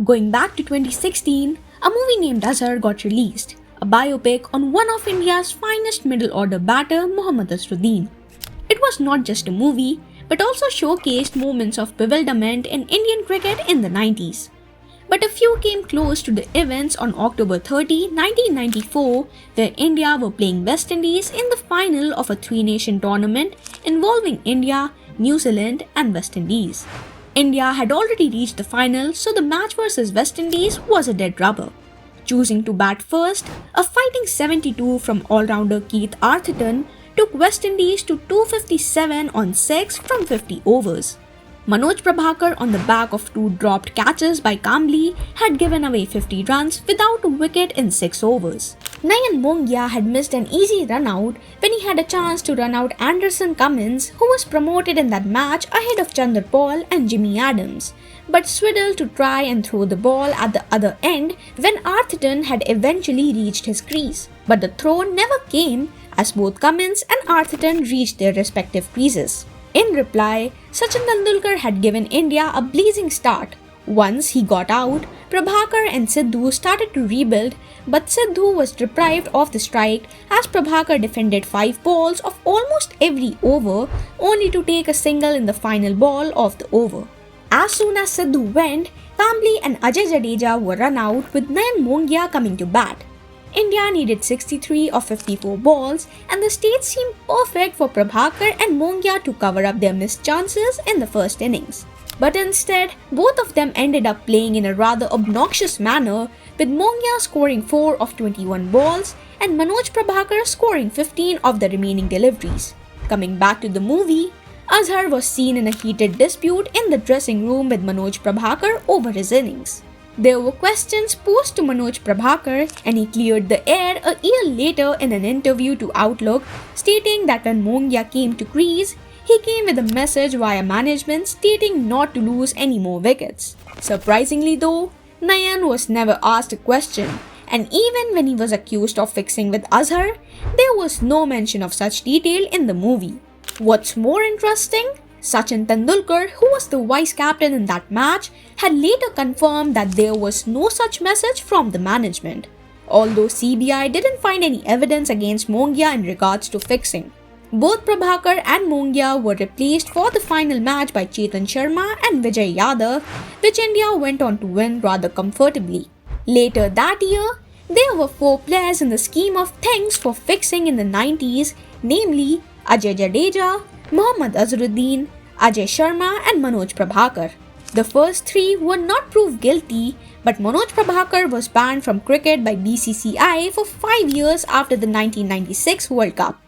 Going back to 2016, a movie named Azhar got released, a biopic on one of India's finest middle-order batter, Mohammad Azharuddin. It was not just a movie, but also showcased moments of bewilderment in Indian cricket in the 90s. But a few came close to the events on October 30, 1994, where India were playing West Indies in the final of a three-nation tournament involving India, New Zealand and West Indies. India had already reached the final, so the match versus West Indies was a dead rubber. Choosing to bat first, a fighting 72 from all-rounder Keith Arthurton took West Indies to 257 on 6 from 50 overs. Manoj Prabhakar, on the back of two dropped catches by Kambli, had given away 50 runs without a wicket in 6 overs. Nayan Mongia had missed an easy run-out when he had a chance to run out Anderson Cummins, who was promoted in that match ahead of Chandar Paul and Jimmy Adams, but swiddled to try and throw the ball at the other end when Arthurton had eventually reached his crease. But the throw never came, as both Cummins and Arthurton reached their respective creases. In reply, Sachin Tendulkar had given India a blazing start. Once he got out, Prabhakar and Sidhu started to rebuild, but Sidhu was deprived of the strike as Prabhakar defended 5 balls of almost every over, only to take a single in the final ball of the over. As soon as Sidhu went, Kambli and Ajay Jadeja were run out, with Nayan Mongia coming to bat. India needed 63 of 54 balls, and the stage seemed perfect for Prabhakar and Mongia to cover up their missed chances in the first innings. But instead, both of them ended up playing in a rather obnoxious manner, with Mongia scoring 4 of 21 balls and Manoj Prabhakar scoring 15 of the remaining deliveries. Coming back to the movie, Azhar was seen in a heated dispute in the dressing room with Manoj Prabhakar over his innings. There were questions posed to Manoj Prabhakar, and he cleared the air a year later in an interview to Outlook, stating that when Mongia came to crease, he came with a message via management stating not to lose any more wickets. Surprisingly though, Nayan was never asked a question, and even when he was accused of fixing with Azhar, there was no mention of such detail in the movie. What's more interesting? Sachin Tendulkar, who was the vice-captain in that match, had later confirmed that there was no such message from the management, although CBI didn't find any evidence against Mongia in regards to fixing. Both Prabhakar and Mongia were replaced for the final match by Chetan Sharma and Vijay Yadav, which India went on to win rather comfortably. Later that year, there were 4 players in the scheme of things for fixing in the 90s, namely Ajay Jadeja, Mohammad Azharuddin, Ajay Sharma and Manoj Prabhakar. The first 3 were not proved guilty, but Manoj Prabhakar was banned from cricket by BCCI for 5 years after the 1996 World Cup.